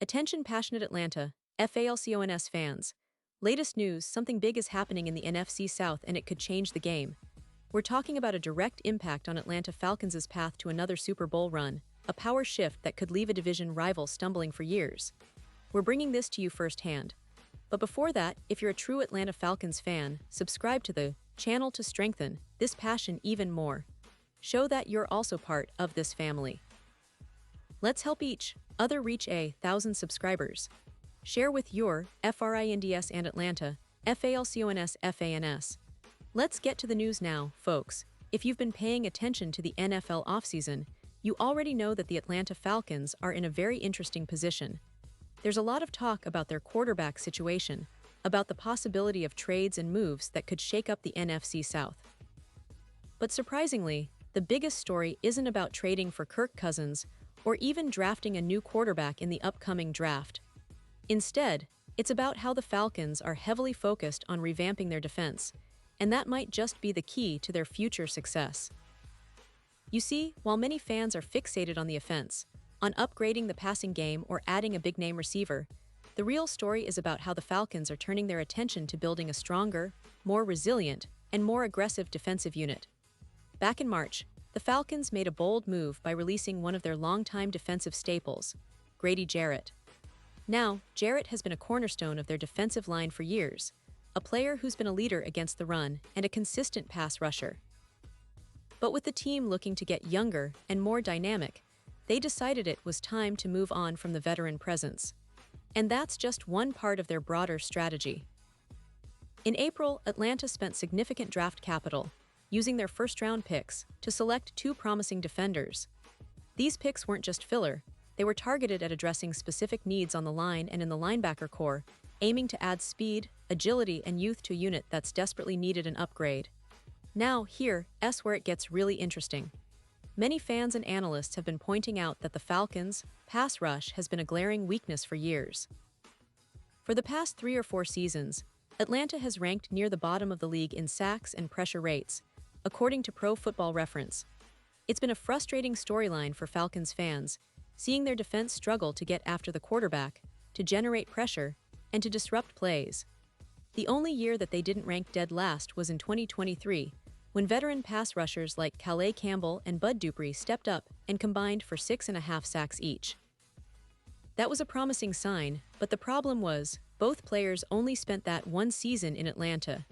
Attention passionate Atlanta, Falcons fans. Latest news, something big is happening in the NFC South and it could change the game. We're talking about a direct impact on Atlanta Falcons' path to another Super Bowl run, a power shift that could leave a division rival stumbling for years. We're bringing this to you firsthand. But before that, if you're a true Atlanta Falcons fan, subscribe to the channel to strengthen this passion even more. Show that you're also part of this family. Let's help each other reach 1,000 subscribers. Share with your FRINDS and Atlanta, FALCONS FANS. Let's get to the news now, folks. If you've been paying attention to the NFL offseason, you already know that the Atlanta Falcons are in a very interesting position. There's a lot of talk about their quarterback situation, about the possibility of trades and moves that could shake up the NFC South. But surprisingly, the biggest story isn't about trading for Kirk Cousins or even drafting a new quarterback in the upcoming draft. Instead, it's about how the Falcons are heavily focused on revamping their defense, and that might just be the key to their future success. You see, while many fans are fixated on the offense, on upgrading the passing game or adding a big-name receiver, the real story is about how the Falcons are turning their attention to building a stronger, more resilient, and more aggressive defensive unit. Back in March, the Falcons made a bold move by releasing one of their longtime defensive staples, Grady Jarrett. Now, Jarrett has been a cornerstone of their defensive line for years, a player who's been a leader against the run and a consistent pass rusher. But with the team looking to get younger and more dynamic, they decided it was time to move on from the veteran presence. And that's just one part of their broader strategy. In April, Atlanta spent significant draft capital, using their first-round picks to select two promising defenders. These picks weren't just filler, they were targeted at addressing specific needs on the line and in the linebacker core, aiming to add speed, agility, and youth to a unit that's desperately needed an upgrade. Now, here's where it gets really interesting. Many fans and analysts have been pointing out that the Falcons' pass rush has been a glaring weakness for years. For the past 3 or 4 seasons, Atlanta has ranked near the bottom of the league in sacks and pressure rates, according to Pro Football Reference. It's been a frustrating storyline for Falcons fans, seeing their defense struggle to get after the quarterback, to generate pressure, and to disrupt plays. The only year that they didn't rank dead last was in 2023, when veteran pass rushers like Calais Campbell and Bud Dupree stepped up and combined for 6.5 sacks each. That was a promising sign, but the problem was, both players only spent that one season in Atlanta.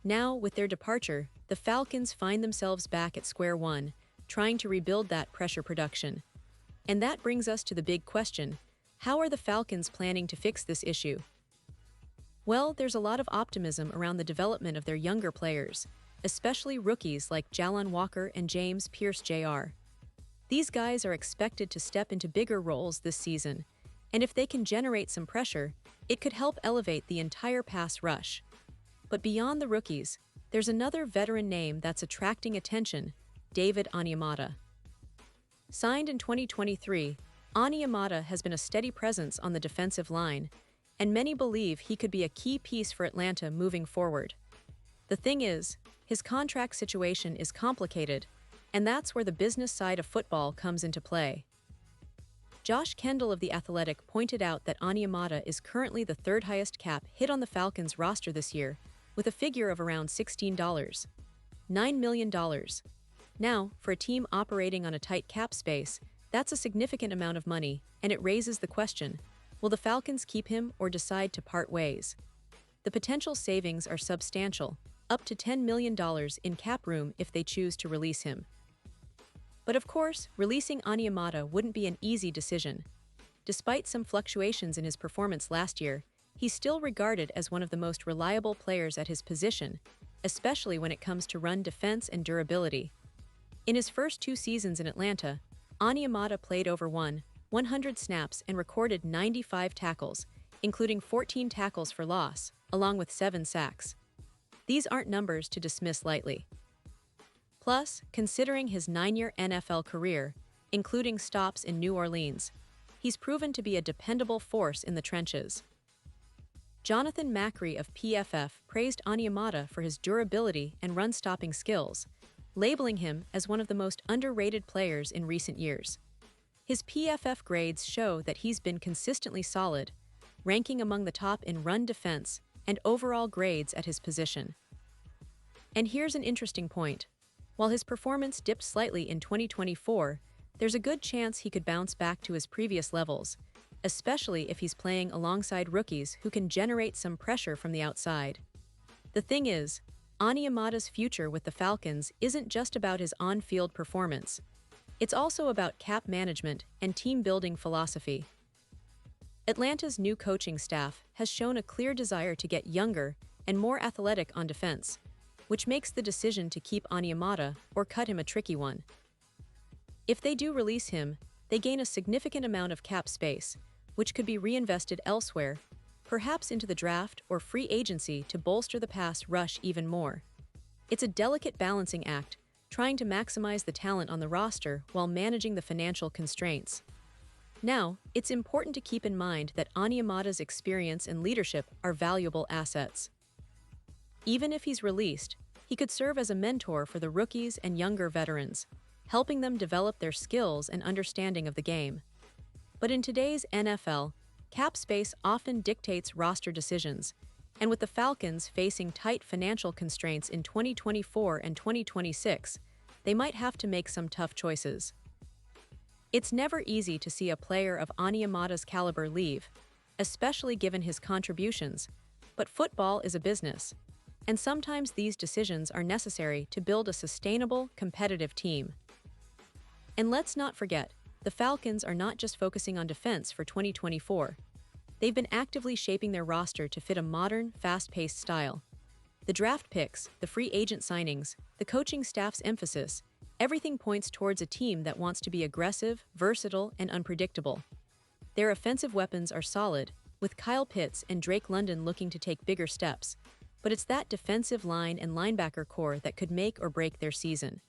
Now, with their departure, the Falcons find themselves back at square one, trying to rebuild that pressure production. And that brings us to the big question: how are the Falcons planning to fix this issue? Well, there's a lot of optimism around the development of their younger players, especially rookies like Jalon Walker and James Pierce Jr. These guys are expected to step into bigger roles this season, and if they can generate some pressure, it could help elevate the entire pass rush. But beyond the rookies, there's another veteran name that's attracting attention: David Onyemata. Signed in 2023, Onyemata has been a steady presence on the defensive line, and many believe he could be a key piece for Atlanta moving forward. The thing is, his contract situation is complicated, and that's where the business side of football comes into play. Josh Kendall of The Athletic pointed out that Onyemata is currently the third highest cap hit on the Falcons roster this year, with a figure of around $9 million. Now, for a team operating on a tight cap space, that's a significant amount of money, and it raises the question: will the Falcons keep him or decide to part ways? The potential savings are substantial, up to $10 million in cap room if they choose to release him. But of course, releasing Onyemata wouldn't be an easy decision. Despite some fluctuations in his performance last year, he's still regarded as one of the most reliable players at his position, especially when it comes to run defense and durability. In his first 2 seasons in Atlanta, Onyemata played over 100 snaps and recorded 95 tackles, including 14 tackles for loss, along with 7 sacks. These aren't numbers to dismiss lightly. Plus, considering his 9-year NFL career, including stops in New Orleans, he's proven to be a dependable force in the trenches. Jonathan Macri of PFF praised Onyemata for his durability and run-stopping skills, labeling him as one of the most underrated players in recent years. His PFF grades show that he's been consistently solid, ranking among the top in run defense and overall grades at his position. And here's an interesting point. While his performance dipped slightly in 2024, there's a good chance he could bounce back to his previous levels, especially if he's playing alongside rookies who can generate some pressure from the outside. The thing is, Onyemata's future with the Falcons isn't just about his on-field performance. It's also about cap management and team-building philosophy. Atlanta's new coaching staff has shown a clear desire to get younger and more athletic on defense, which makes the decision to keep Onyemata or cut him a tricky one. If they do release him, they gain a significant amount of cap space, which could be reinvested elsewhere, perhaps into the draft or free agency to bolster the pass rush even more. It's a delicate balancing act, trying to maximize the talent on the roster while managing the financial constraints. Now, it's important to keep in mind that Onyemata's experience and leadership are valuable assets. Even if he's released, he could serve as a mentor for the rookies and younger veterans, helping them develop their skills and understanding of the game. But in today's NFL, cap space often dictates roster decisions, and with the Falcons facing tight financial constraints in 2024 and 2026, they might have to make some tough choices. It's never easy to see a player of Onyemata's caliber leave, especially given his contributions, but football is a business, and sometimes these decisions are necessary to build a sustainable, competitive team. And let's not forget, the Falcons are not just focusing on defense for 2024. They've been actively shaping their roster to fit a modern, fast-paced style. The draft picks, the free agent signings, the coaching staff's emphasis, everything points towards a team that wants to be aggressive, versatile, and unpredictable. Their offensive weapons are solid, with Kyle Pitts and Drake London looking to take bigger steps, but it's that defensive line and linebacker core that could make or break their season.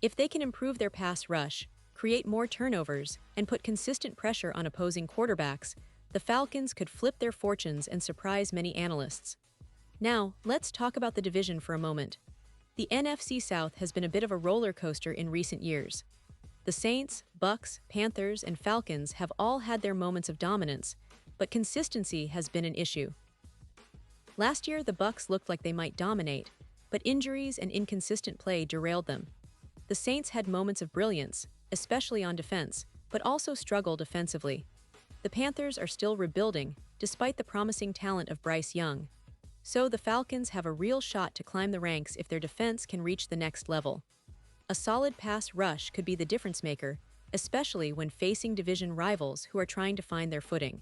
If they can improve their pass rush, create more turnovers, and put consistent pressure on opposing quarterbacks, the Falcons could flip their fortunes and surprise many analysts. Now, let's talk about the division for a moment. The NFC South has been a bit of a roller coaster in recent years. The Saints, Bucks, Panthers, and Falcons have all had their moments of dominance, but consistency has been an issue. Last year, the Bucks looked like they might dominate, but injuries and inconsistent play derailed them. The Saints had moments of brilliance, especially on defense, but also struggled offensively. The Panthers are still rebuilding, despite the promising talent of Bryce Young. So the Falcons have a real shot to climb the ranks if their defense can reach the next level. A solid pass rush could be the difference maker, especially when facing division rivals who are trying to find their footing.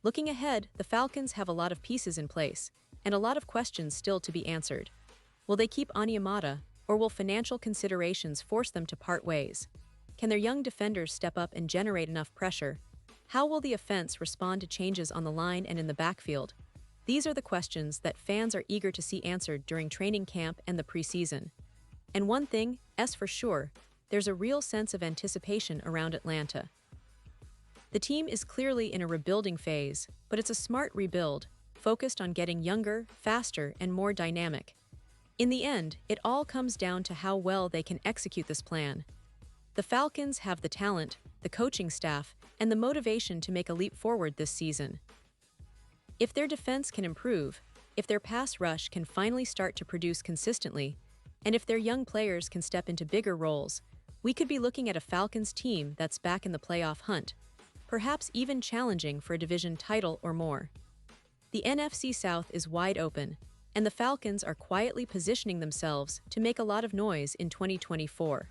Looking ahead, the Falcons have a lot of pieces in place, and a lot of questions still to be answered. Will they keep Onyemata, or will financial considerations force them to part ways? Can their young defenders step up and generate enough pressure? How will the offense respond to changes on the line and in the backfield? These are the questions that fans are eager to see answered during training camp and the preseason. And one thing, for sure, there's a real sense of anticipation around Atlanta. The team is clearly in a rebuilding phase, but it's a smart rebuild, focused on getting younger, faster, and more dynamic. In the end, it all comes down to how well they can execute this plan. The Falcons have the talent, the coaching staff, and the motivation to make a leap forward this season. If their defense can improve, if their pass rush can finally start to produce consistently, and if their young players can step into bigger roles, we could be looking at a Falcons team that's back in the playoff hunt, perhaps even challenging for a division title or more. The NFC South is wide open, and the Falcons are quietly positioning themselves to make a lot of noise in 2024.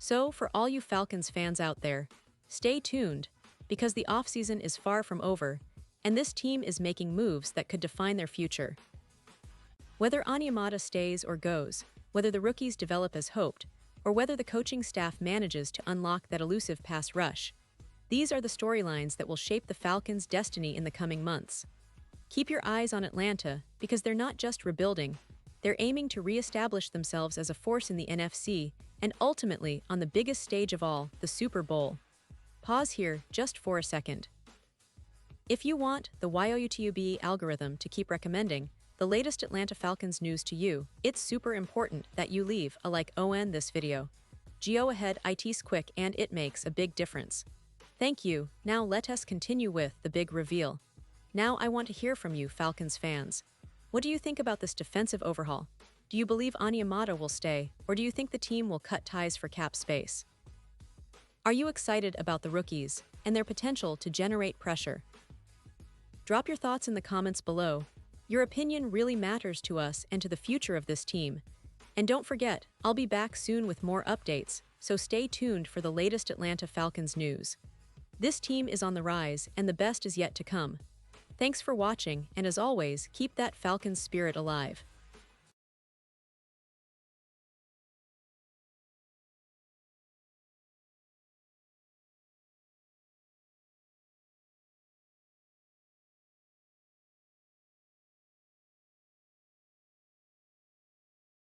So, for all you Falcons fans out there, stay tuned, because the offseason is far from over, and this team is making moves that could define their future. Whether Onyemata stays or goes, whether the rookies develop as hoped, or whether the coaching staff manages to unlock that elusive pass rush, these are the storylines that will shape the Falcons' destiny in the coming months. Keep your eyes on Atlanta, because they're not just rebuilding, they're aiming to re-establish themselves as a force in the NFC and ultimately on the biggest stage of all, the Super Bowl. Pause here just for a second. If you want the YouTube algorithm to keep recommending the latest Atlanta Falcons news to you, it's super important that you leave a like on this video. Geo ahead IT's quick and it makes a big difference. Thank you. Now let us continue with the big reveal. Now I want to hear from you, Falcons fans. What do you think about this defensive overhaul? Do you believe Onyemata will stay, or do you think the team will cut ties for cap space? Are you excited about the rookies and their potential to generate pressure? Drop your thoughts in the comments below. Your opinion really matters to us and to the future of this team. And don't forget, I'll be back soon with more updates, so stay tuned for the latest Atlanta Falcons news. This team is on the rise, and the best is yet to come. Thanks for watching, and as always, keep that Falcons spirit alive.